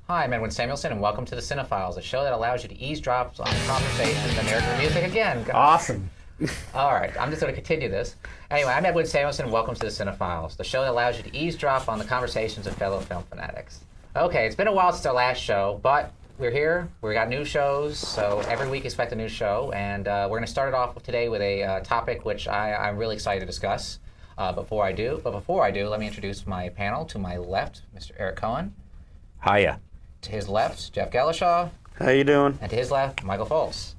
Hi, I'm Edwin Samuelson, and welcome to the CineFiles, a show that allows you to eavesdrop on conversations and American music again. Guys. Awesome. All right, I'm just going to continue this. Anyway, I'm Edwin Samuelson, and welcome to the CineFiles, the show that allows you to eavesdrop on the conversations of fellow film fanatics. Okay, it's been a while since our last show, but we're here. We got new shows, so every week expect a new show, and we're going to start it off today with a topic which I'm really excited to discuss. Before I do, let me introduce my panel. To my left, Mr. Eric Cohen. Hiya. To his left, Jeff Gallishaw. How you doing? And to his left, Michael Foltz.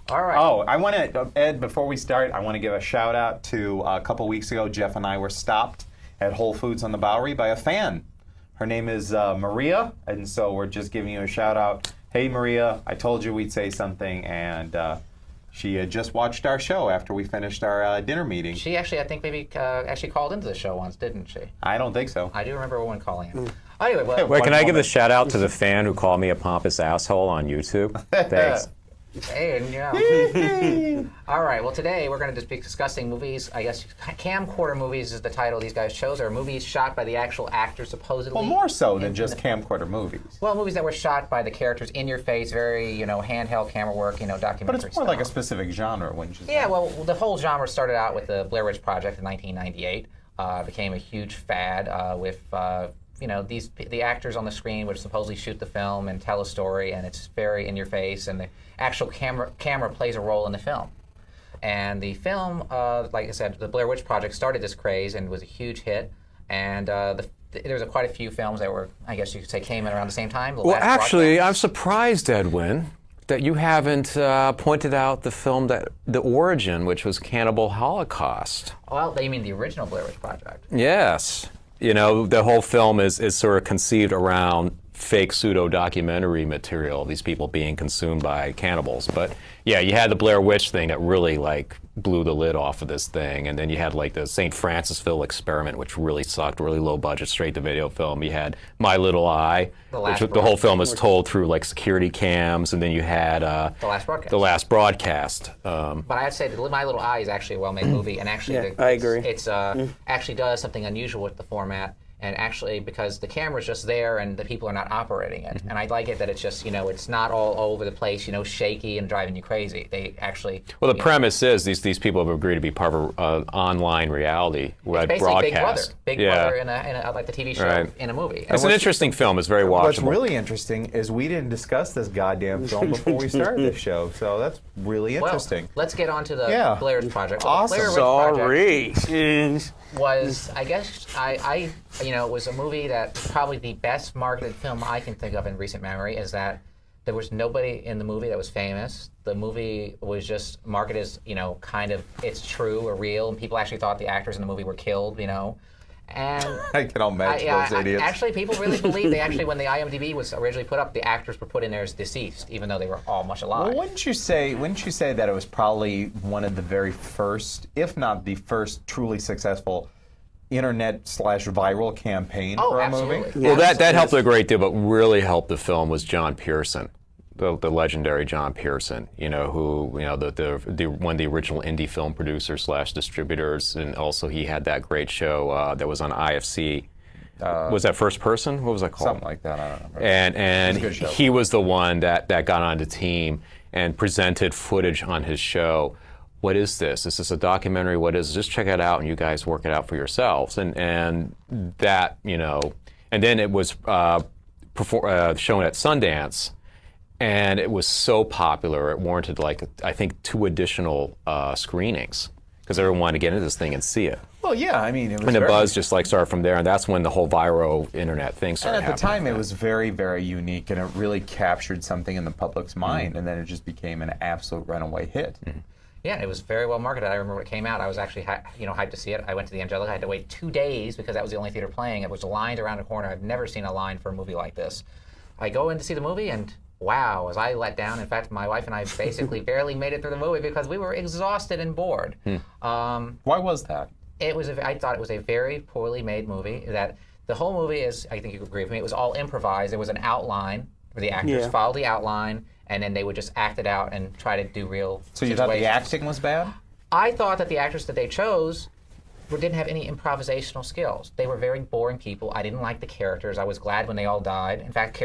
All right. Oh, I want to, Ed, before we start, I want to give a shout out to a couple weeks ago, Jeff and I were stopped at Whole Foods on the Bowery by a fan. Her name is Maria, and so we're just giving you a shout out. Hey, Maria, I told you we'd say something, and she had just watched our show after we finished our dinner meeting. She actually, I think, maybe actually called into the show once, didn't she? I don't think so. I do remember a woman calling in. Anyway, well, Wait, can I give a shout out to the fan who called me a pompous asshole on YouTube? Thanks. hey, yeah. All right, well, today we're going to be discussing movies, I guess, camcorder movies is the title these guys chose, or movies shot by the actual actors, supposedly. Well, more so than just camcorder movies. Well, movies that were shot by the characters in your face, very, handheld camera work, documentary But it's more style. like a specific genre, wouldn't you say? Yeah, well, the whole genre started out with the Blair Witch Project in 1998. Became a huge fad with, the actors on the screen would supposedly shoot the film and tell a story, and it's very in your face, and the actual camera plays a role in the film. And the film, like I said, the Blair Witch Project started this craze and was a huge hit. And there was quite a few films that were, I guess you could say, came in around the same time. Well, actually, I'm surprised, Edwin, that you haven't pointed out the film the origin, which was Cannibal Holocaust. Well, you mean the original Blair Witch Project? Yes. The whole film is sort of conceived around fake pseudo-documentary material, these people being consumed by cannibals. But yeah, you had the Blair Witch thing that really blew the lid off of this thing, and then you had the St. Francisville experiment, which really sucked, really low budget, straight to video film. You had My Little Eye, which the whole film is told through security cams, and then you had The Last Broadcast. But I have to say that My Little Eye is actually a well-made movie, and actually I agree. It's actually does something unusual with the format. And actually, because the camera's just there and the people are not operating it. And I like it that it's just, it's not all over the place, shaky and driving you crazy. They actually... Well, the premise is these people have agreed to be part of an online reality broadcast. Big Brother in a like the TV show in a movie. It's an interesting film. It's very watchable. What's really interesting is we didn't discuss this goddamn film before we started this show, so that's really interesting. Well, let's get on to the Blair Witch Project. Awesome. Blair Witch Sorry. Project was, I guess, it was a movie that probably the best marketed film I can think of in recent memory is that there was nobody in the movie that was famous. The movie was just marketed as, kind of it's true or real, and people actually thought the actors in the movie were killed, And I can imagine those idiots. Actually, people really believe when the IMDb was originally put up, the actors were put in there as deceased, even though they were all much alive. Well, wouldn't you say that it was probably one of the very first, if not the first, truly successful internet/viral campaign for a movie? Well, that helped a great deal, but really helped the film was John Pearson, the legendary John Pearson, who, one of the original indie film producers / distributors, and also he had that great show that was on IFC. Was that First Person? What was that called? Something like that, I don't know. And he was the one that got on the team and presented footage on his show. What is this? Is this a documentary? What is it? Just check it out and you guys work it out for yourselves. And that, and then it was shown at Sundance, and it was so popular it warranted I think 2 additional screenings because everyone wanted to get into this thing and see it. Well, yeah, it was and the buzz just started from there, and that's when the whole viral internet thing started happening. And at the time, it was very, very unique, and it really captured something in the public's mind, and then it just became an absolute runaway hit. Mm-hmm. Yeah, it was very well marketed. I remember when it came out. I was actually hyped to see it. I went to the Angelica. I had to wait 2 days because that was the only theater playing. It was lined around the corner. I've never seen a line for a movie like this. I go in to see the movie, and wow, was I let down. In fact, my wife and I basically barely made it through the movie because we were exhausted and bored. Why was that? I thought it was a very poorly made movie. That the whole movie is, I think you agree with me, it was all improvised. There was an outline where the actors followed the outline, and then they would just act it out and try to do real So you thought the acting was bad? I thought that the actors that they chose didn't have any improvisational skills. They were very boring people. I didn't like the characters. I was glad when they all died. In fact,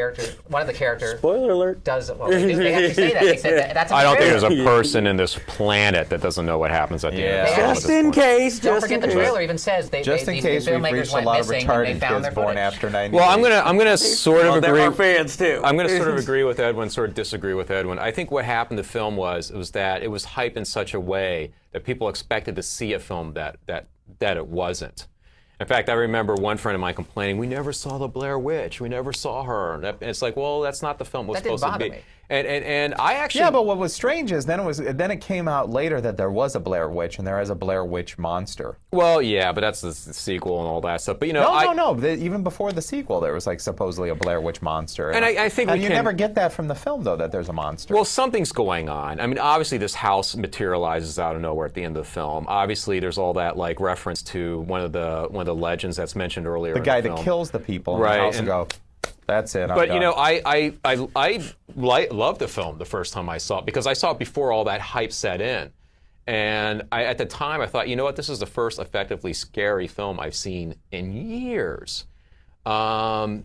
one of the characters... Spoiler alert. Does... Well, they actually say that. They said that's I don't think there's a person in this planet that doesn't know what happens at the end. Just in case. Don't forget the trailer even says just in case we've reached a lot of retarded kids born after 90. Well, I'm gonna sort of agree. There are fans too. I'm gonna sort of agree with Edwin, sort of disagree with Edwin. I think what happened to the film was that it was hyped in such a way that people expected to see a film that it wasn't. In fact, I remember one friend of mine complaining, "We never saw the Blair Witch. We never saw her." And it's like, well, that's not the film it was supposed to be. Me. And I actually... Yeah, but what was strange is then it came out later that there was a Blair Witch and there is a Blair Witch monster. Well, yeah, but that's the sequel and all that stuff. But No. Even before the sequel, there was like supposedly a Blair Witch monster. And I think you never get that from the film though, that there's a monster. Well, something's going on. I mean, obviously this house materializes out of nowhere at the end of the film. Obviously, there's all that like reference to one of the legends that's mentioned earlier. The guy that kills the people in the house and go, that's it. But I loved the film the first time I saw it because I saw it before all that hype set in, and at the time I thought, you know what, this is the first effectively scary film I've seen in years. But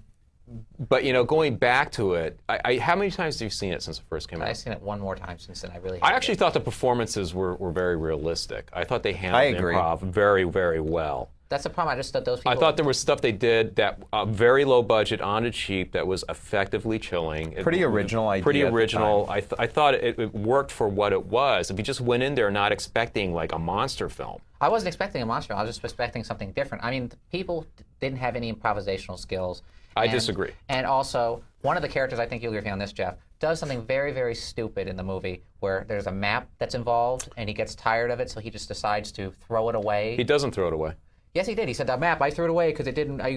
going back to it, how many times have you seen it since it first came out? I've seen it one more time since then. I actually thought the performances were very realistic. I thought they handled improv very, very well. That's the problem. I just thought those people... I thought there was stuff they did that very low budget, on the cheap, that was effectively chilling. Pretty original idea. Pretty original. I thought it worked for what it was. If you just went in there not expecting like a monster film. I wasn't expecting a monster film. I was just expecting something different. I mean, people didn't have any improvisational skills. I disagree. And also, one of the characters, I think you'll agree with me on this, Jeff, does something very, very stupid in the movie where there's a map that's involved and he gets tired of it, so he just decides to throw it away. He doesn't throw it away. Yes, he did. He said, the map, I threw it away because it didn't... No.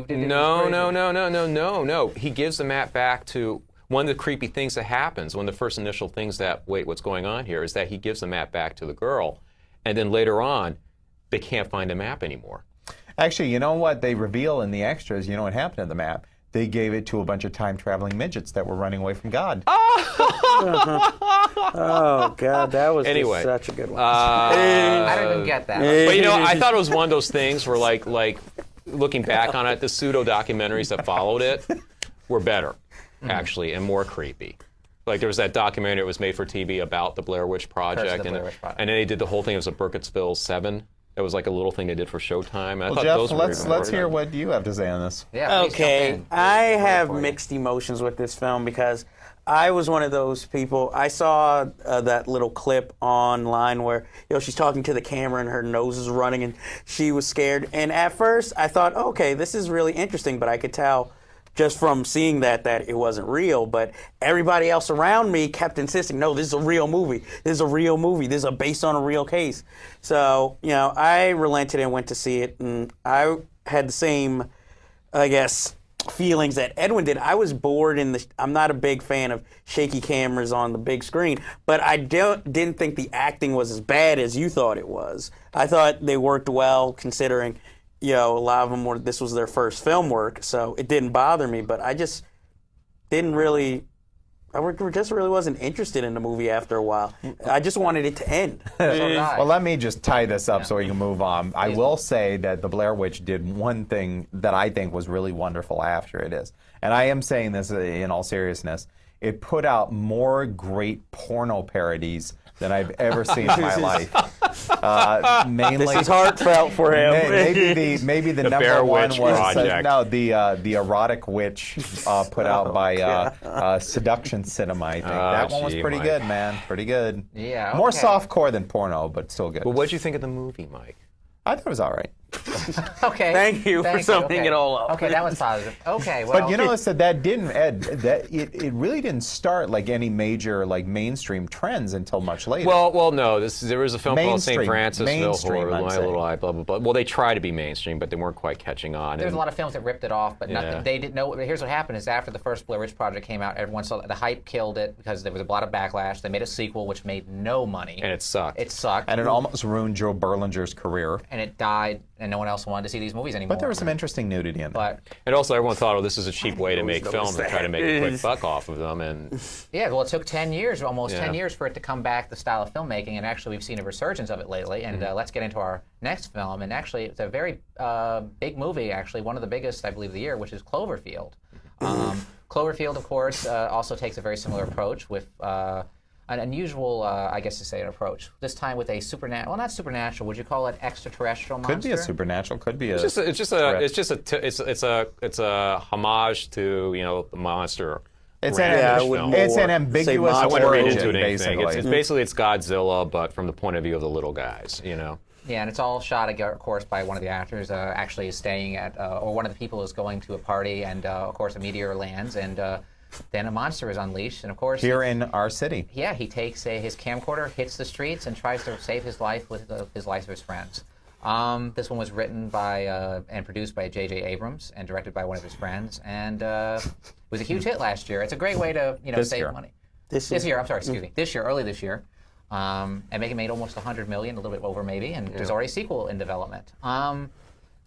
He gives the map back to... One of the creepy things that happens, one of the first initial things that, wait, what's going on here, is that he gives the map back to the girl, and then later on, they can't find the map anymore. Actually, you know what they reveal in the extras? You know what happened to the map? They gave it to a bunch of time-traveling midgets that were running away from God. Oh, God, that was just such a good one. I don't even get that. But, I thought it was one of those things where, like looking back on it, the pseudo-documentaries that followed it were better, actually, and more creepy. Like, there was that documentary that was made for TV about the Blair Witch Project. And then they did the whole thing. It was a Burkittsville 7. It was like a little thing they did for Showtime. Well, Jeff, let's hear what you have to say on this. Yeah, okay, I have mixed emotions with this film because I was one of those people. I saw that little clip online where she's talking to the camera and her nose is running and she was scared. And at first I thought, okay, this is really interesting, but I could tell just from seeing that it wasn't real. But everybody else around me kept insisting, no, this is a real movie. This is a real movie. This is based on a real case. So, I relented and went to see it, and I had the same, I guess, feelings that Edwin did. I was bored I'm not a big fan of shaky cameras on the big screen, but I didn't think the acting was as bad as you thought it was. I thought they worked well considering a lot of them this was their first film work, so it didn't bother me, but I just really wasn't interested in the movie after a while. I just wanted it to end. Well, let me just tie this up so we can move on. I will say that the Blair Witch did one thing that I think was really wonderful after it is, and I am saying this in all seriousness, it put out more great porno parodies than I've ever seen in my life. Mainly, this is heartfelt for him. Maybe the number Blair one Witch was Project. The erotic witch put out by Seduction Cinema. I think that one was pretty good, man. Pretty good. Yeah. Okay. More softcore than porno, but still good. Well, what did you think of the movie, Mike? I thought it was all right. Okay. Thank you for summing it all up. Okay, that was positive. Okay, well. But that didn't, Ed, it really didn't start like any major mainstream trends until much later. Well, no. There was a film called St. Francisville Horror, My Little Eye, blah, blah, blah. Well, they tried to be mainstream, but they weren't quite catching on. There's a lot of films that ripped it off, but nothing. They didn't know. Here's what happened: is after the first Blair Witch Project came out, everyone saw the hype killed it because there was a lot of backlash. They made a sequel which made no money, and it sucked. It sucked, and it almost ruined Joe Berlinger's career. And it died and no one else wanted to see these movies anymore. But there was some interesting nudity in there. And also, everyone thought, oh, this is a cheap way to make films and try to make a quick that. buck off of them. And Yeah, well, it took 10 years, almost Yeah. 10 years for it to come back, the style of filmmaking, and actually we've seen a resurgence of it lately. And let's get into our next film. And actually, it's a very big movie, actually, one of the biggest, I believe, of the year, which is Cloverfield. Cloverfield, of course, also takes a very similar approach with an unusual, I guess to say, an approach. This time with a supernatural, well, not supernatural. Would you call it extraterrestrial monster? Could be a supernatural. Could be a. it's a homage to the monster. It's range an, film. it's an ambiguous I wouldn't read into origin, it anything. basically. Basically it's Godzilla, but from the point of view of the little guys. Yeah, and it's all shot, of course, by one of the actors. Actually, is staying at, or one of the people is going to a party, and of course, a meteor lands, and then a monster is unleashed, and of course, Here in our city. yeah, he takes his camcorder, hits the streets, and tries to save his life with his life of his friends. This one was written by and produced by J.J. Abrams and directed by one of his friends, and was a huge hit last year. It's a great way to This save year. money. This year, I'm sorry, excuse me. This year, early this year. And made almost $100 million, a little bit over maybe, and there's already a sequel in development.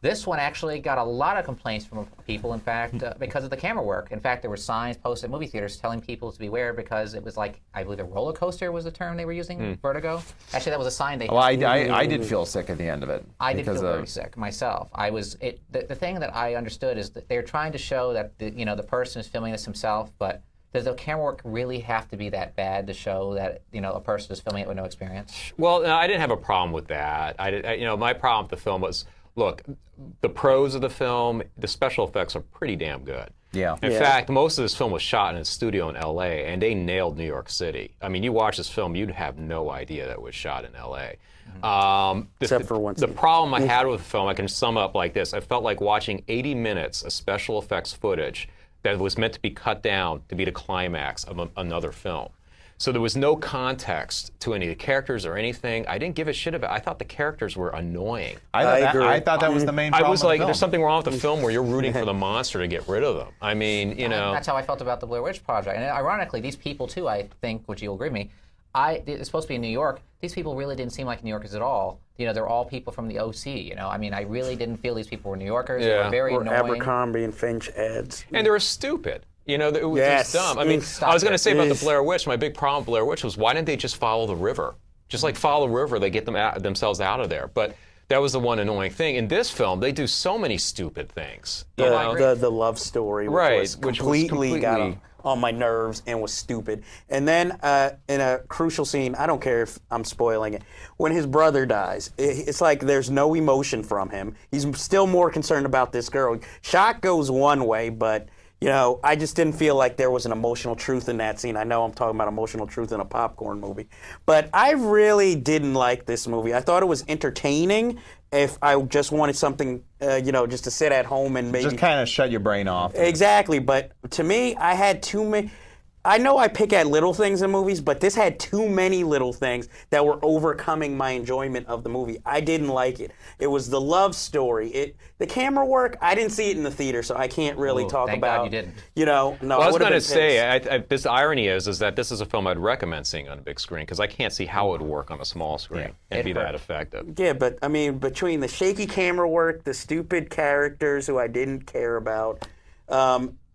This one actually got a lot of complaints from people, in fact, because of the camera work. In fact, there were signs posted at movie theaters telling people to beware because it was like, I believe a roller coaster was the term they were using, vertigo. Actually, that was a sign they Well, I did feel sick at the end of it. I did feel because very sick myself. The thing that I understood is that they're trying to show that the person is filming this himself, but does the camera work really have to be that bad to show that a person is filming it with no experience? Well, no, I didn't have a problem with that. My problem with the film was, look, the pros of the film, the special effects are pretty damn good. Yeah. In fact, most of this film was shot in a studio in L.A., and they nailed New York City. I mean, you watch this film, you'd have no idea that it was shot in L.A. Except for one The scene. problem I had with the film, I can sum up like this. I felt like watching 80 minutes of special effects footage that was meant to be cut down to be the climax of another film. So there was no context to any of the characters or anything. I didn't give a shit about it. I thought the characters were annoying. I thought that was the main problem. I was like, of the there's film. something wrong with the film where you're rooting for the monster to get rid of them. I mean, That's how I felt about the Blair Witch Project. And ironically, these people too, I think, which you'll agree with me, it's supposed to be in New York. These people really didn't seem like New Yorkers at all. They're all people from the OC. I mean, I really didn't feel these people were New Yorkers. They were very or annoying. Abercrombie and Finch ads. And they were stupid. It was Yes. just dumb. I mean, Stop I was going to it. say about the Blair Witch, my big problem with Blair Witch was why didn't they just follow the river? Just like follow the river, they get themselves out of there. But that was the one annoying thing. In this film, they do so many stupid things. The love story, which Right, was completely got on my nerves and was stupid. And then in a crucial scene, I don't care if I'm spoiling it, when his brother dies, it's like there's no emotion from him. He's still more concerned about this girl. Shot goes one way, but I just didn't feel like there was an emotional truth in that scene. I know I'm talking about emotional truth in a popcorn movie, but I really didn't like this movie. I thought it was entertaining if I just wanted something, just to sit at home and maybe... Just kind of shut your brain off. Exactly, but to me, I had too many... I know I pick at little things in movies, but this had too many little things that were overcoming my enjoyment of the movie. I didn't like it. It was the love story. The camera work, I didn't see it in the theater, so I can't really talk thank about... God you didn't. No, Well, I was going to to say, this irony is that this is a film I'd recommend seeing on a big screen because I can't see how it would work on a small screen and be that effective. Yeah, but I mean, between the shaky camera work, the stupid characters who I didn't care about,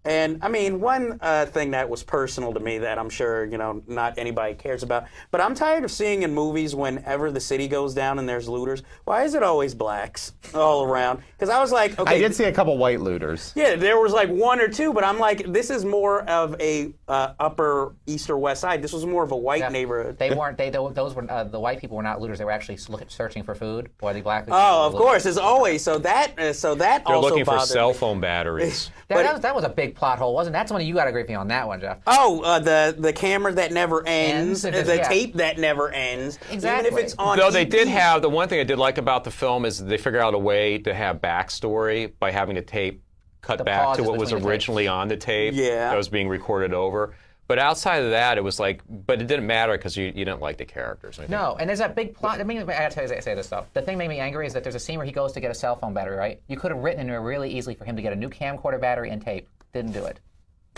and I mean, one thing that was personal to me that I'm sure, not anybody cares about, but I'm tired of seeing in movies whenever the city goes down and there's looters, why is it always blacks all around? Because I was like, okay. I did see a couple white looters. Yeah, there was like one or two, but I'm like, this is more of a upper east or west side. This was more of a white neighborhood. They weren't. Those were the white people were not looters. They were actually searching for food. While the black people Oh, were of looters. course, as always. So that They're also looking for bothered cell me. phone batteries. That was a big plot hole, wasn't it? That's one you got to agree with me on that one, Jeff. Oh, the camera that never ends, Ends, the yeah. tape that never ends. Exactly. Even if it's on Though they EP. did have, the one thing I did like about the film is they figured out a way to have backstory by having the tape cut The back to pauses what was between the originally on the tape Yeah. that was being recorded over. But outside of that, it was like, but it didn't matter because you didn't like the characters. No, and there's that big plot. I mean, I gotta tell you, say this stuff. The thing that made me angry is that there's a scene where he goes to get a cell phone battery, right? You could have written in there really easily for him to get a new camcorder battery and tape. Didn't do it.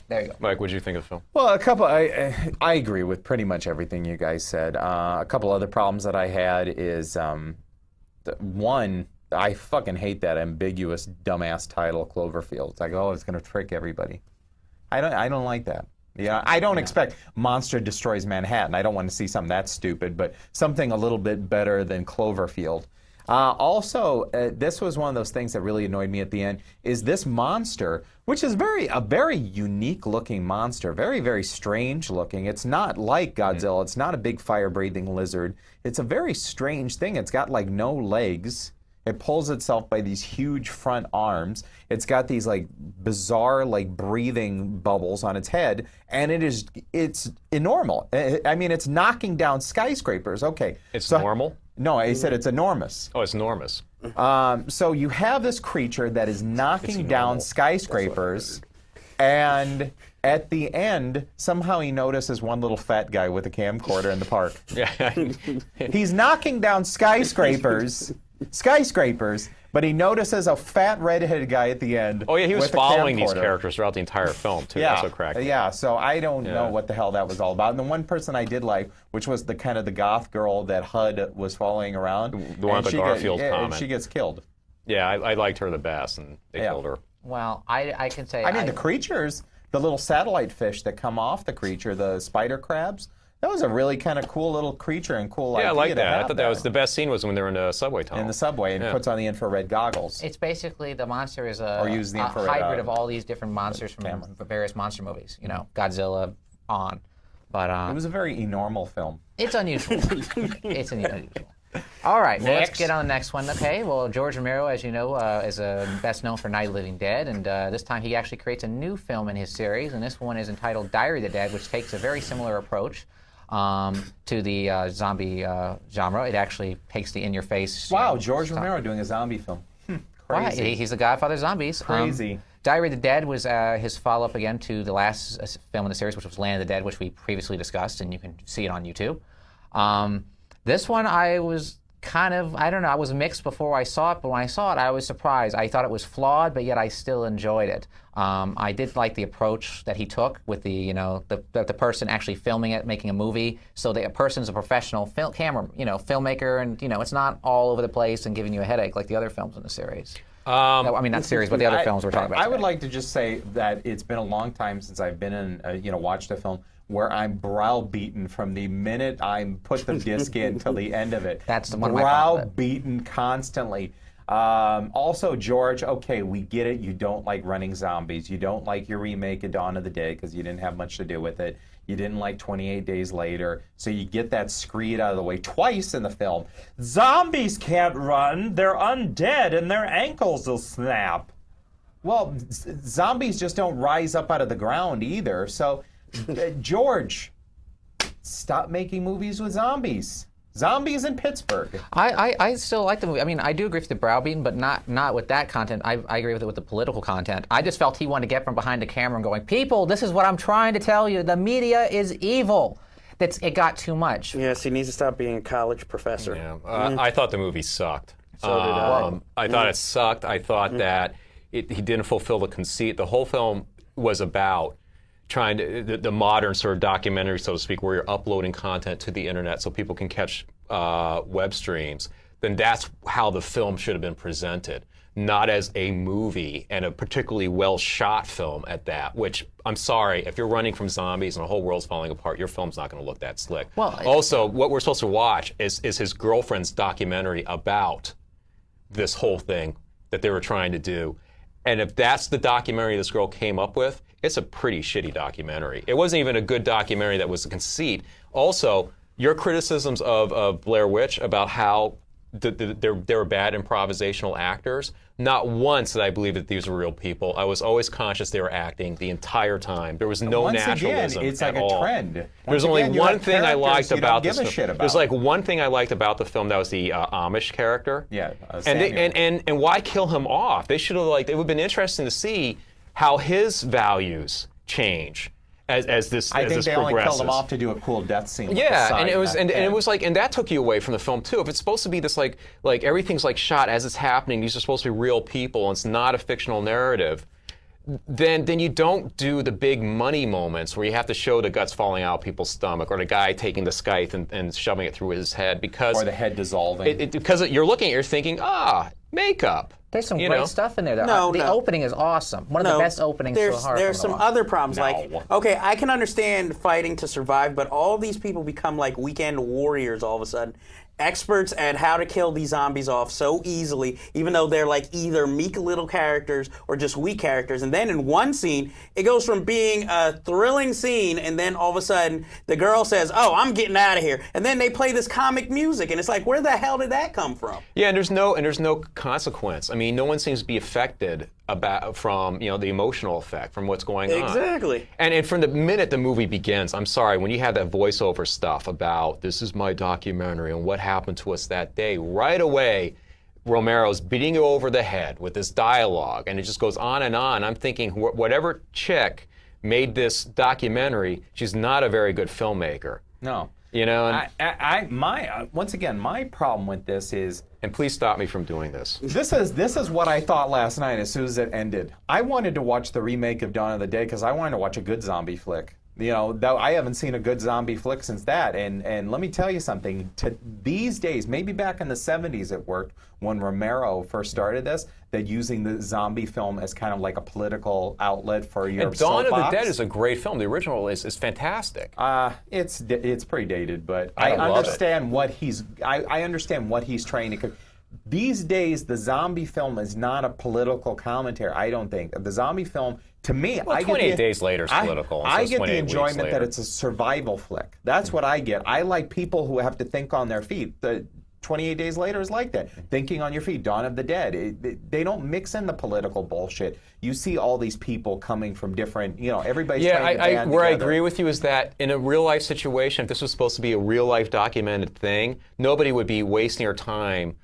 There you go. Mike, what did you think of the film? Well, I agree with pretty much everything you guys said. A couple other problems that I had is, one, I fucking hate that ambiguous, dumbass title, Cloverfield. It's like, oh, it's going to trick everybody. I don't like that. Yeah, I don't expect Monster Destroys Manhattan. I don't want to see something that stupid, but something a little bit better than Cloverfield. Also, this was one of those things that really annoyed me at the end, is this monster, which is a very unique-looking monster, very, very strange-looking. It's not like Godzilla. It's not a big fire-breathing lizard. It's a very strange thing. It's got, like, no legs. It pulls itself by these huge front arms. It's got these like bizarre like breathing bubbles on its head, and it's enormous. I mean, it's knocking down skyscrapers. Okay. It's normal? No, I said it's enormous. Oh, it's enormous. So you have this creature that is knocking down skyscrapers, and at the end, somehow he notices one little fat guy with a camcorder in the park. Yeah. He's knocking down skyscrapers, but he notices a fat redheaded guy at the end. Oh yeah, he was with a following these camcorder. characters throughout the entire film too. Yeah, That's what cracked me. yeah. So I don't know what the hell that was all about. And the one person I did like, which was the kind of the goth girl that HUD was following around, The one with the Garfield and comment. she gets killed. Yeah, I liked her the best, and they killed her. Well, I can say. I mean, the creatures, the little satellite fish that come off the creature, the spider crabs. That was a really kind of cool little creature and cool idea. Yeah, I like to that. I have thought that was the best scene was when they were in the subway tunnel. in the subway and puts on the infrared goggles. It's basically the monster is Or use the a infrared, hybrid of all these different monsters from camera. various monster movies. You know, Godzilla on, but It was a very enormal film. it's unusual. It's unusual. All right, well, let's Next. get on the next one. Okay, well, George Romero, as you know, is best known for Night of the Living Dead, and this time he actually creates a new film in his series, and this one is entitled Diary of the Dead, which takes a very similar approach to the zombie genre. It actually takes the in-your-face. Wow, George Romero doing a zombie film. Crazy. Right, he's the godfather of zombies. Crazy. Diary of the Dead was his follow-up again to the last film in the series, which was Land of the Dead, which we previously discussed, and you can see it on YouTube. This one I was kind of, I don't know, I was mixed before I saw it, but when I saw it, I was surprised. I thought it was flawed, but yet I still enjoyed it. I did like the approach that he took with the person actually filming it, making a movie. So the person's a professional filmmaker, and it's not all over the place and giving you a headache like the other films in the series. I mean, not series, but the other films we're talking about. I would today. like to just say that it's been a long time since I've been in, watched a film where I'm browbeaten from the minute I put the disc in till the end of it. That's one of my problems with it. Browbeaten constantly. Also, George, okay, we get it. You don't like running zombies. You don't like your remake of Dawn of the Dead because you didn't have much to do with it. You didn't like 28 Days Later. So you get that screed out of the way twice in the film. Zombies can't run. They're undead and their ankles will snap. Well, zombies just don't rise up out of the ground either. So, George, stop making movies with zombies. Zombies in Pittsburgh. I still like the movie. I mean, I do agree with the browbeating, but not with that content. I agree with it with the political content. I just felt he wanted to get from behind the camera and going, people, this is what I'm trying to tell you. The media is evil. It got too much. Yes, he needs to stop being a college professor. Yeah, I thought the movie sucked. So did I. I thought it sucked. I thought that he didn't fulfill the conceit. The whole film was about trying to the modern sort of documentary, so to speak, where you're uploading content to the internet so people can catch web streams. Then that's how the film should have been presented, not as a movie and a particularly well shot film at that. Which I'm sorry, if you're running from zombies and the whole world's falling apart, your film's not going to look that slick. Well, also, what we're supposed to watch is his girlfriend's documentary about this whole thing that they were trying to do. And if that's the documentary this girl came up with, it's a pretty shitty documentary. It wasn't even a good documentary that was a conceit. Also, your criticisms of Blair Witch about how they were bad improvisational actors, not once did I believe that these were real people. I was always conscious they were acting the entire time. There was no Once naturalism again, it's at like all. a trend. There's Once only again, you one have thing I liked characters you about don't this give a film. shit about. There's like one thing I liked about the film, that was the Amish character. Yeah, and Samuel. and why kill him off? They should have it would have been interesting to see how his values change as this I think this they only progresses. killed him off to do a cool death scene. with the Yeah, sign and it was back and then. it was like, and that took you away from the film too. If it's supposed to be this like everything's like shot as it's happening, these are supposed to be real people, and it's not a fictional narrative, then you don't do the big money moments where you have to show the guts falling out people's stomach or the guy taking the scythe and shoving it through his head because Or the head dissolving. because you're looking at it, you're thinking, makeup. There's some great stuff in there. The opening is awesome. One of the best openings to a horror film. There's some other problems. Like, okay, I can understand fighting to survive, but all these people become like weekend warriors all of a sudden. Experts at how to kill these zombies off so easily, even though they're like either meek little characters or just weak characters. And then in one scene, it goes from being a thrilling scene, and then all of a sudden, the girl says, "Oh, I'm getting out of here." And then they play this comic music, and it's like, where the hell did that come from? Yeah, and there's no consequence. I mean, no one seems to be affected from the emotional effect from what's going on. Exactly. And from the minute the movie begins, I'm sorry, when you have that voiceover stuff about this is my documentary and what happened to us that day, right away Romero's beating you over the head with this dialogue, and it just goes on and on. I'm thinking whatever chick made this documentary, she's not a very good filmmaker. No. Once again, my problem with this is, and please stop me from doing this. This is what I thought last night as soon as it ended. I wanted to watch the remake of Dawn of the Dead because I wanted to watch a good zombie flick. I haven't seen a good zombie flick since that. And let me tell you something. These days, maybe back in the 70s it worked when Romero first started this, that using the zombie film as kind of like a political outlet for your Dawn of the soapbox. Dead is a great film. The original is fantastic. It's pretty dated, but I understand what he's. I understand what he's trying to. These days, the zombie film is not a political commentary. I don't think the zombie film. To me, well, 28 Days Later is political. I get the enjoyment that it's a survival flick. That's what I get. I like people who have to think on their feet. The 28 Days Later is like that. Thinking on your feet. Dawn of the Dead. They don't mix in the political bullshit. You see all these people coming from different, everybody's trying to band where together. I agree with you is that in a real life situation, if this was supposed to be a real life documented thing, nobody would be wasting their time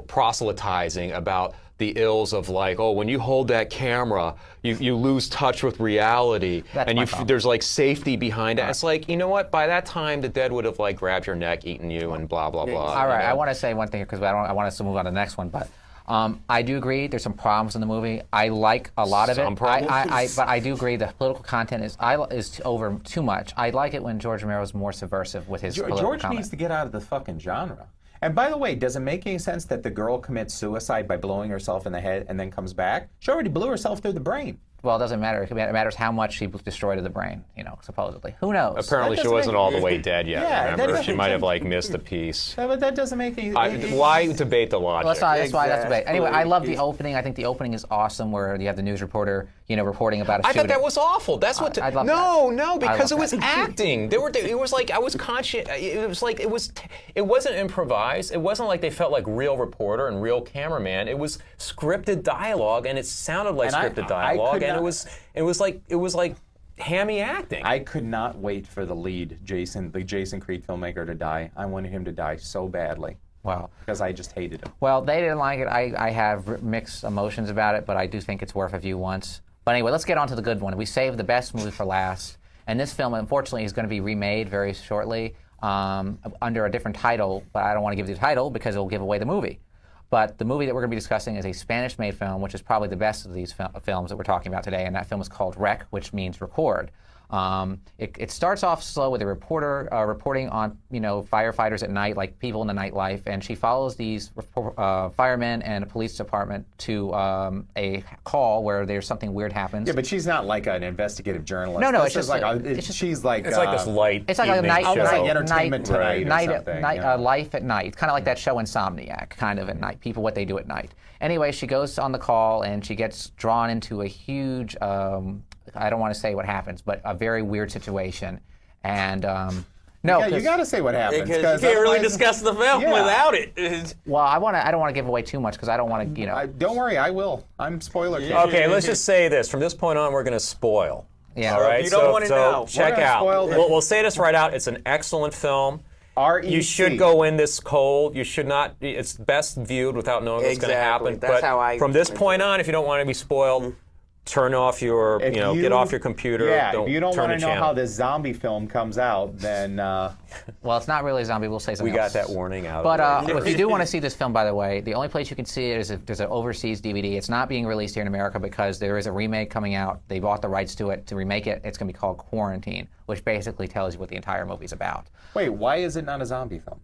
proselytizing about the ills of when you hold that camera, you lose touch with reality, and there's safety behind it. It's like, you know what? By that time, the dead would have grabbed your neck, eaten you, and blah blah blah. All right, I want to say one thing because I want us to move on to the next one, but. I do agree. There's some problems in the movie. I like a lot of it. Some problems. But I do agree the political content is over too much. I like it when George Romero is more subversive with his political George comment. needs to get out of the fucking genre. And by the way, does it make any sense that the girl commits suicide by blowing herself in the head and then comes back? She already blew herself through the brain. Well, it doesn't matter. It matters how much she destroyed to the brain, supposedly. Who knows? Apparently she wasn't all the way dead yet, Yeah, remember? She might have missed a piece. But that doesn't make any why debate the logic? Well, that's why that's debate. Anyway, I love the opening. I think the opening is awesome where you have the news reporter, reporting about a shooting. I thought that was awful. That's what. I love no, that. no, because it was acting. It was like I was conscious. It wasn't improvised. It wasn't like they felt like real reporter and real cameraman. It was scripted dialogue, and it sounded like scripted dialogue, and it was like hammy acting. I could not wait for the lead, the Jason Creed filmmaker, to die. I wanted him to die so badly. Wow. Because I just hated him. Well, they didn't like it. I have mixed emotions about it, but I do think it's worth a view once. But anyway, let's get on to the good one. We saved the best movie for last. And this film, unfortunately, is going to be remade very shortly under a different title. But I don't want to give you the title because it will give away the movie. But the movie that we're going to be discussing is a Spanish-made film, which is probably the best of these films that we're talking about today. And that film is called Rec, which means record. It starts off slow with a reporter reporting on firefighters at night, like people in the nightlife, and she follows these firemen and a police department to a call where there's something weird happens. Yeah, but she's not like an investigative journalist. No, it's just she's like it's like this light. It's like a Entertainment Tonight or something. Life at night. It's kind of like that show Insomniac, kind of at night. People what they do at night. Anyway, she goes on the call and she gets drawn into a huge. I don't want to say what happens, but a very weird situation. And no, you got to say what happens because you can't really discuss the film without it. Well, I don't want to give away too much because I don't want to, don't worry, I will. I'm spoiler king. Okay, let's just say this. From this point on, we're going to spoil. Yeah. All right. If you don't want to know, check out. We'll say this right out. It's an excellent film. REC. You should go in this cold. You should not. It's best viewed without knowing what's going to happen. That's how I. From this point on, if you don't want to be spoiled. turn off your, get off your computer. Yeah, if you don't turn want to the know channel. how this zombie film comes out, then Well, it's not really a zombie. We'll say something We else. got that warning out. But of the way. if you do want to see this film, by the way, the only place you can see it is if there's an overseas DVD. It's not being released here in America because there is a remake coming out. They bought the rights to it to remake it. It's going to be called Quarantine, which basically tells you what the entire movie's about. wait, why is it not a zombie film?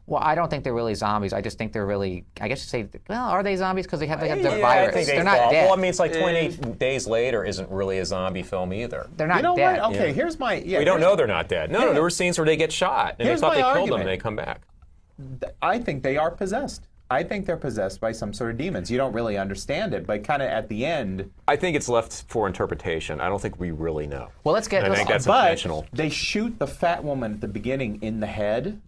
Well, I don't think they're really zombies. I just think they're really, I guess you say, well, are they zombies because they have the Yeah, virus? I think They're not dead. Well, I mean, it's like 28 Days Later isn't really a zombie film either. They're not You know dead. what? Okay, here's my. Yeah, We don't here's- know they're not dead. No, there were scenes where they get shot, and they Here's thought they my killed them, argument. and they come back. I think they are possessed. I think they're possessed by some sort of demons. You don't really understand it, but kind of at the end. I think it's left for interpretation. I don't think we really know. Well, let's get. I think that's But intentional. they shoot the fat woman at the beginning in the head,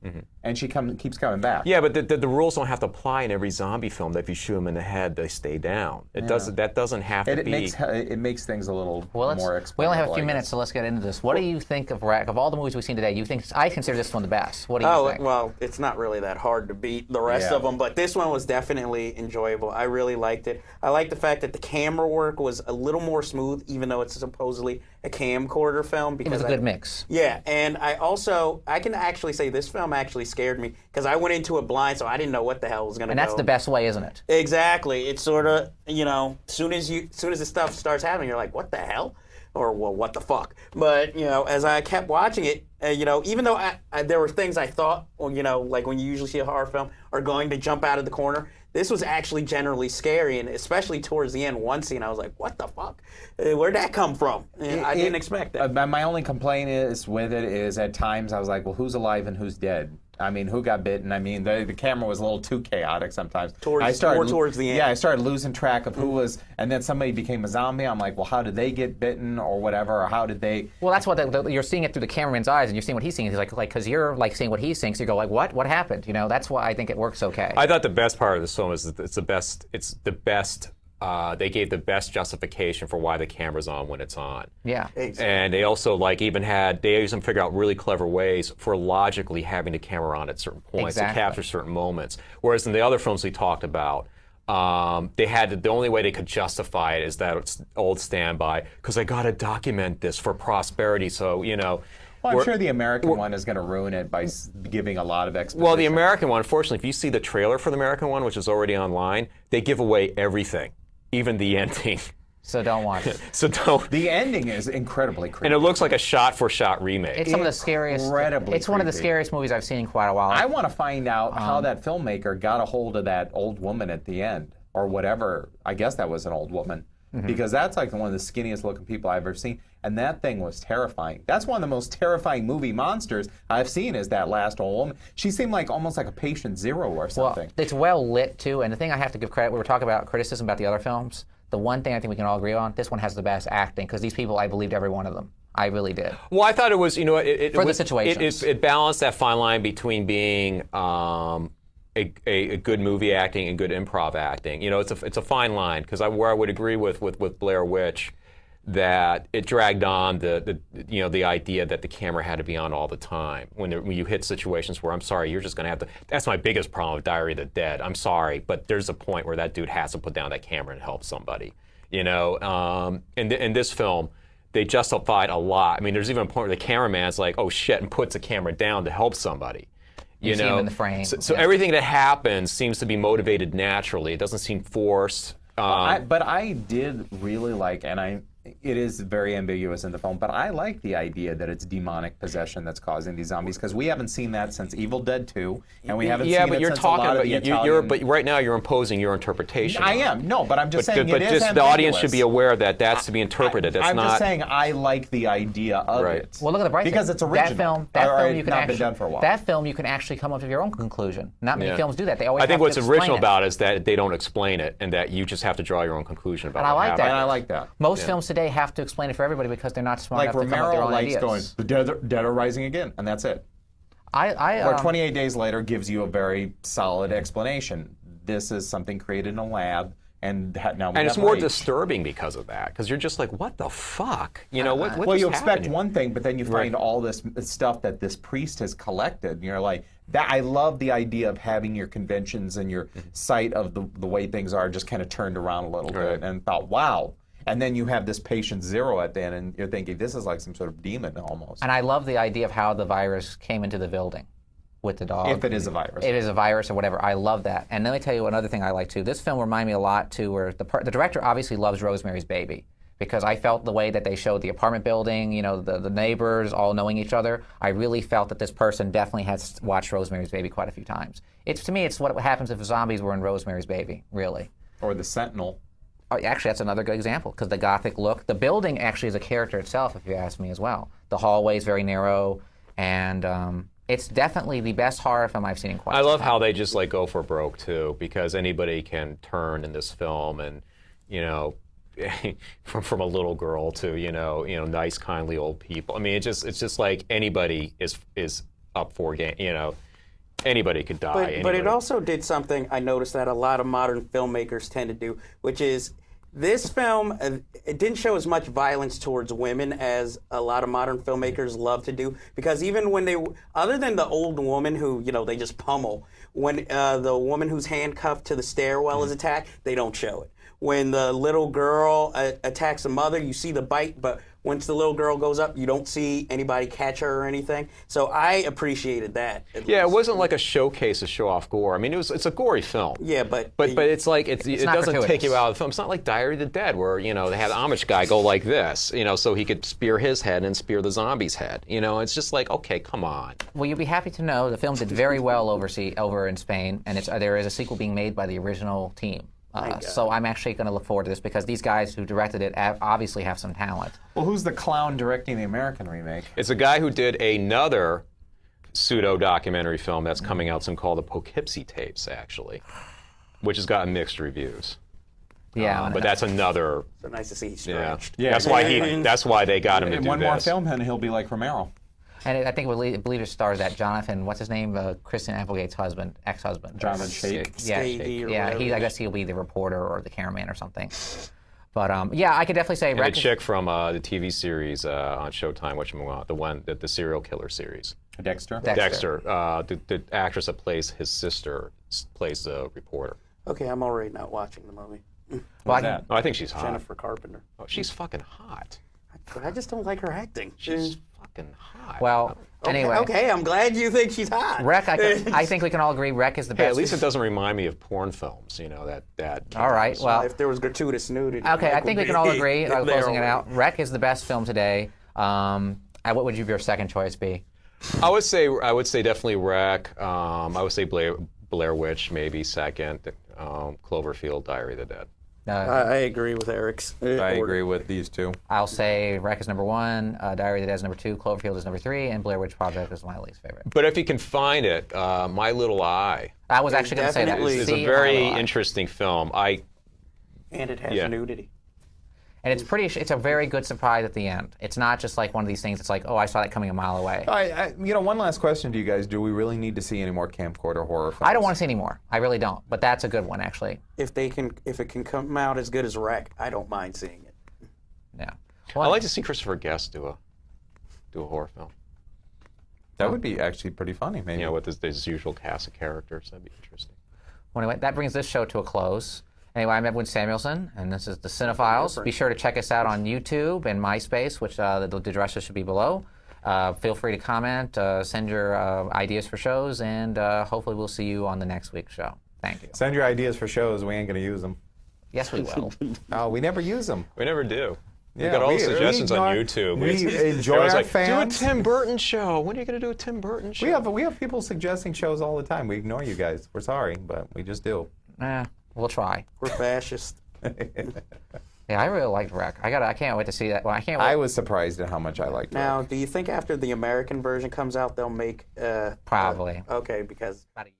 and she keeps coming back. Yeah, but the rules don't have to apply in every zombie film. That if you shoot them in the head, they stay down. It doesn't. That doesn't have to It be. makes things a little Well, more we explainable. only have a few I minutes, guess. so let's get into this. What do you think of Rack? Of all the movies we've seen today, I consider this one the best. What do you think? Well, it's not really that hard to beat the rest Yeah. of them, but this one was definitely enjoyable. I really liked it. I like the fact that the camera work was a little more smooth, even though it's supposedly a camcorder film. It Because was a good mix. Yeah, and I can actually say this film actually scared me because I went into it blind, so I didn't know what the hell was going to go. And that's the best way, isn't it? Exactly. It's sort of, as soon as the stuff starts happening, you're like, what the hell? Or, well, what the fuck? But, as I kept watching it, even though there were things I thought, like when you usually see a horror film, are going to jump out of the corner, this was actually generally scary, and especially towards the end, one scene, I was like, what the fuck? Where'd that come from? And I didn't expect that. My only complaint with it is at times I was like, well, who's alive and who's dead? I mean, who got bitten? I mean, the camera was a little too chaotic sometimes. More towards the end. Yeah, I started losing track of who was, and then somebody became a zombie. I'm like, well, how did they get bitten or whatever, or how did they? Well, that's what you're seeing it through the cameraman's eyes, and you're seeing what he's seeing. He's like, because you're like seeing what he thinks. You go like, what? What happened? That's why I think it works okay. I thought the best part of this film is that it's the best. They gave the best justification for why the camera's on when it's on. Yeah. Exactly. And they also they even figured out really clever ways for logically having the camera on at certain points to Exactly. capture certain moments. Whereas in the other films we talked about, the only way they could justify it is that it's old standby because I got to document this for prosperity. So Well, I'm sure the American one is going to ruin it by giving a lot of exposition. Well, the American one, unfortunately, if you see the trailer for the American one, which is already online, they give away everything, even the ending. So don't watch it. So don't. The ending is incredibly creepy. And it looks like a shot-for-shot remake. It's some of the scariest. Incredibly It's one of the creepy. scariest movies I've seen in quite a while. I want to find out how that filmmaker got a hold of that old woman at the end, or whatever. I guess that was an old woman, because that's like one of the skinniest looking people I've ever seen, and that thing was terrifying. That's one of the most terrifying movie monsters I've seen. Is that last old woman? She seemed like almost like a patient zero or something. Well, it's well lit too, and the thing I have to give credit, we were talking about criticism about the other films. The one thing I think we can all agree on, this one has the best acting because these people, I believed every one of them. I really did. Well, I thought it was, For the was- situations. It balanced that fine line between being a good movie acting and good improv acting. It's a fine line because where I would agree with Blair Witch that it dragged on the idea that the camera had to be on all the time when you hit situations where I'm sorry, you're just going to have to. That's my biggest problem with Diary of the Dead. I'm sorry, but there's a point where that dude has to put down that camera and help somebody. In this film, they justified a lot. I mean, there's even a point where the cameraman's like, "Oh shit," and puts the camera down to help somebody. You see him in the frame. So Yeah. everything that happens seems to be motivated naturally. It doesn't seem forced. But I did really like, and it is very ambiguous in the film, but I like the idea that it's demonic possession that's causing these zombies because we haven't seen that since Evil Dead 2, and we haven't seen but it you're since talking a lot of about the you're Italian... but right now you're imposing your interpretation. I on it. am, no, but I'm just saying But it is just the audience should ambiguous. be aware that that's to be interpreted. That's I'm not. just saying I like the idea of Right. it. Well, look at the bright because thing. it's original. That Or film, you can not actually. been done for a while. That film, you can actually come up with your own conclusion. Not many Yeah. films do that. They always. I think have what's to explain original it. about it is that they don't explain it, and that you just have to draw your own conclusion about And I what like happened. that. And I like that. Most films today have to explain it for everybody because they're not smart Like enough to come up with their Romero own likes ideas. going, the dead are rising again, and that's it. I Or 28 Days Later gives you a very solid explanation. This is something created in a lab, and now we And it's have more rage. disturbing because of that, because you're just like, what the fuck? What Well, just you expect happened? one thing, but then you find all this stuff that this priest has collected, and you're like, that. I love the idea of having your conventions and your sight of the way things are just kind of turned around a little bit, and thought, wow. And then you have this patient zero at the end, and you're thinking this is like some sort of demon almost. And I love the idea of how the virus came into the building with the dog. If it is a virus. It is a virus or whatever. I love that. And let me tell you another thing I like too. This film reminded me a lot too, where the director obviously loves Rosemary's Baby, because I felt the way that they showed the apartment building, you know, the neighbors all knowing each other. I really felt that this person definitely has watched Rosemary's Baby quite a few times. To me, it's what happens if zombies were in Rosemary's Baby, really. Or the Sentinel. Oh, actually, that's another good example, because the Gothic look. The building actually is a character itself, if you ask me as well. The hallway is very narrow, and it's definitely the best horror film I've seen in quite some time. I love how they just like go for broke too, because anybody can turn in this film, and you know, from a little girl to you know nice, kindly old people. I mean, it's just like anybody is up for game. You know, anybody could die. But it also did something I noticed that a lot of modern filmmakers tend to do, which is this film, it didn't show as much violence towards women as a lot of modern filmmakers love to do, because even when other than the old woman who, you know, they just pummel, when the woman who's handcuffed to the stairwell is attacked, they don't show it. When the little girl attacks the mother, you see the bite, but once the little girl goes up, you don't see anybody catch her or anything. So I appreciated that. Yeah, it wasn't like a showcase to show off gore. I mean, it's a gory film. Yeah, but it's like it doesn't gratuitous. take you out of the film. It's not like Diary of the Dead, where you know they had the Amish guy go like this, you know, so he could spear his head and spear the zombie's head. You know, it's just like, okay, come on. Well, you'll be happy to know the film did very well over in Spain, and there is a sequel being made by the original team. So I'm actually going to look forward to this, because these guys who directed it obviously have some talent. Well, who's the clown directing the American remake? It's a guy who did another pseudo-documentary film that's coming out soon called the Poughkeepsie Tapes, actually, which has gotten mixed reviews. Yeah, but that's another. so nice to see he's Yeah, stretched. Yeah. That's why they got him to In do one this. more film, and he'll be like Romero. and I believe it stars that Jonathan, what's his name, Kristen Applegate's ex-husband. Jonathan Shake. Yeah, Skady or yeah. whatever. I guess he'll be the reporter or the cameraman or something. But yeah, I could definitely say. And the chick from the TV series on Showtime, the serial killer series. Dexter. Dexter. The actress that plays his sister plays the reporter. Okay, I'm already not watching the movie. Well, that? Oh, I think she's hot. Jennifer Carpenter. Oh, she's fucking hot. But I just don't like her acting. She's fucking hot. Well, anyway. Okay, I'm glad you think she's hot. Rec, I think we can all agree Rec is the Hey, best. at least it doesn't remind me of porn films, you know, that All right, well. If there was gratuitous nudity. Okay, I Rec think we would can all be agree, there closing it already. out. Rec is the best film today. What would your second choice be? I would say definitely Wreck. I would say Blair Witch maybe second. Cloverfield, Diary of the Dead. I agree with Eric's. I agree with these two. I'll say Rec is number 1, Diary of the Dead is number 2, Cloverfield is number 3, and Blair Witch Project is my least favorite. But if you can find it, My Little Eye I was actually going to say that. definitely is See, a very My Little Eye. interesting film. And it has Yeah. nudity. And it's a very good surprise at the end. It's not just like one of these things. It's like, oh, I saw that coming a mile away. One last question to you guys. Do we really need to see any more camcorder horror films? I don't want to see any more. I really don't. But that's a good one, actually. If it can come out as good as Wreck, I don't mind seeing it. Yeah. I'd like to see Christopher Guest do a horror film. That would be actually pretty funny, maybe. You know, with his usual cast of characters. That'd be interesting. Well, anyway, that brings this show to a close. Anyway, I'm Edwin Samuelson, and this is the CineFiles. Be sure to check us out on YouTube and MySpace, which the addresses should be below. Feel free to comment, send your ideas for shows, and hopefully we'll see you on the next week's show. Thank you. Send your ideas for shows. We ain't going to use them. Yes, we will. Oh, we never use them. We never do. We Yeah, got all the we suggestions on ignore- YouTube. we enjoy Everyone's our like, fans. Do a Tim Burton show. When are you going to do a Tim Burton show? We have people suggesting shows all the time. We ignore you guys. We're sorry, but we just do. We'll try. We're fascist. Yeah, I really liked Wreck. I can't wait to see that. Well, I can't wait. I was surprised at how much I liked Now, Wreck. do you think after the American version comes out, they'll make... Probably. Okay, because... About a year.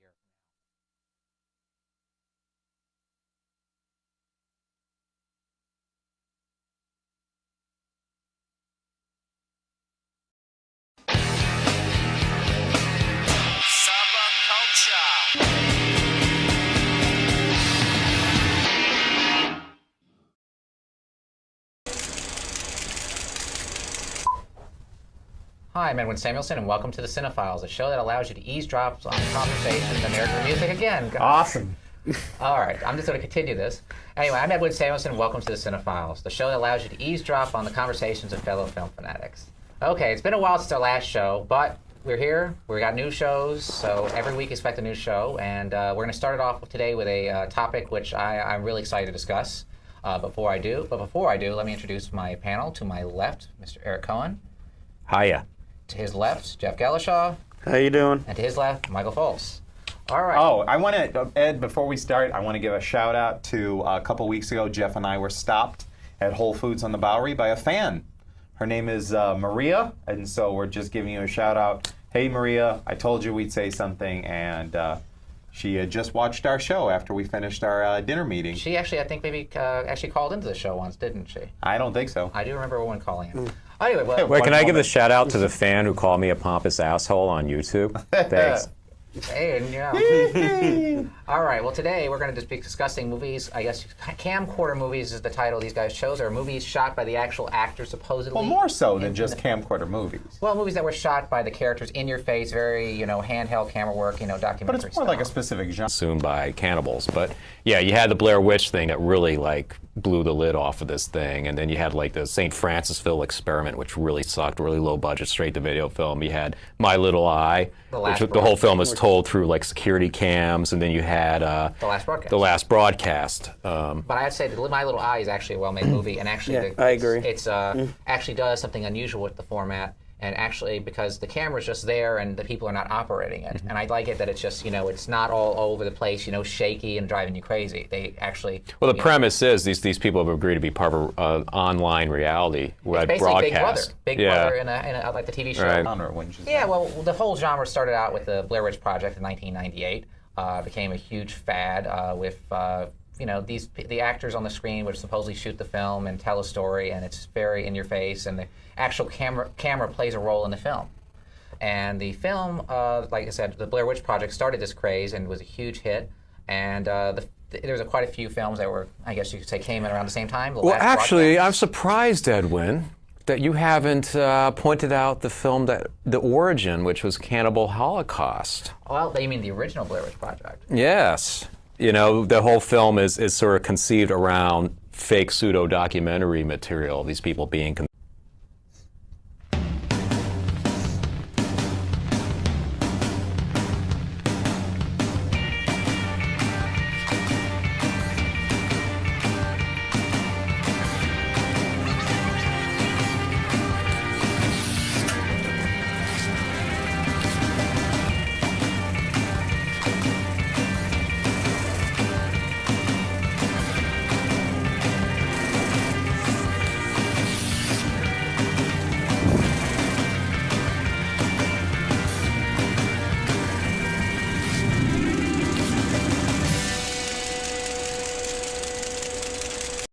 Hi, I'm Edwin Samuelson, and welcome to the CineFiles, a show that allows you to eavesdrop on conversations and nerd music again. Awesome. All right, I'm just going to continue this. Anyway, I'm Edwin Samuelson. Welcome to the CineFiles, the show that allows you to eavesdrop on the conversations of fellow film fanatics. Okay, it's been a while since our last show, but we're here. We got new shows, so every week expect a new show, and we're going to start it off today with a topic which I'm really excited to discuss. Before I do, let me introduce my panel. To my left, Mr. Eric Cohen. Hiya. To his left, Jeff Gallishaw. How you doing? And to his left, Michael Foltz. All right. Oh, I want to, Ed, before we start, I want to give a shout out to a couple weeks ago, Jeff and I were stopped at Whole Foods on the Bowery by a fan. Her name is Maria, and so we're just giving you a shout out. Hey, Maria, I told you we'd say something, and she had just watched our show after we finished our dinner meeting. She actually, I think, maybe actually called into the show once, didn't she? I don't think so. I do remember one calling in. Anyway, well, Wait, can I give a moment. shout out to the fan who called me a pompous asshole on YouTube? Thanks. hey, and, yeah. All right. Well, today we're going to just be discussing movies. I guess Camcorder movies is the title these guys chose. Are movies shot by the actual actors, supposedly. Well, more so than just camcorder movies. Well, movies that were shot by the characters in your face, very handheld camera work, documentary. But it's more like a specific genre. Consumed by cannibals. But yeah, you had the Blair Witch thing that really blew the lid off of this thing, and then you had the St. Francisville experiment, which really sucked, really low budget, straight to video film. You had My Little Eye, which the whole film is told through security cams, and then you had The Last Broadcast. The Last Broadcast. But I have to say, My Little Eye is actually a well-made movie, and actually, I agree. It's actually does something unusual with the format. And actually, because the camera's just there and the people are not operating it. And I like it that it's just, it's not all over the place, shaky and driving you crazy. They actually... Well, the premise is these people have agreed to be part of online reality basically broadcast. Big Brother in a like the TV show. Right. Yeah, well, the whole genre started out with the Blair Witch Project in 1998. Became a huge fad with... the actors on the screen would supposedly shoot the film and tell a story, and it's very in your face, and the actual camera plays a role in the film. And the film, like I said, the Blair Witch Project started this craze and was a huge hit. And there was quite a few films that were, I guess you could say, came in around the same time. Well, actually, I'm surprised, Edwin, that you haven't pointed out the film the origin, which was Cannibal Holocaust. Well, you mean the original Blair Witch Project? Yes. The whole film is sort of conceived around fake pseudo-documentary material, these people being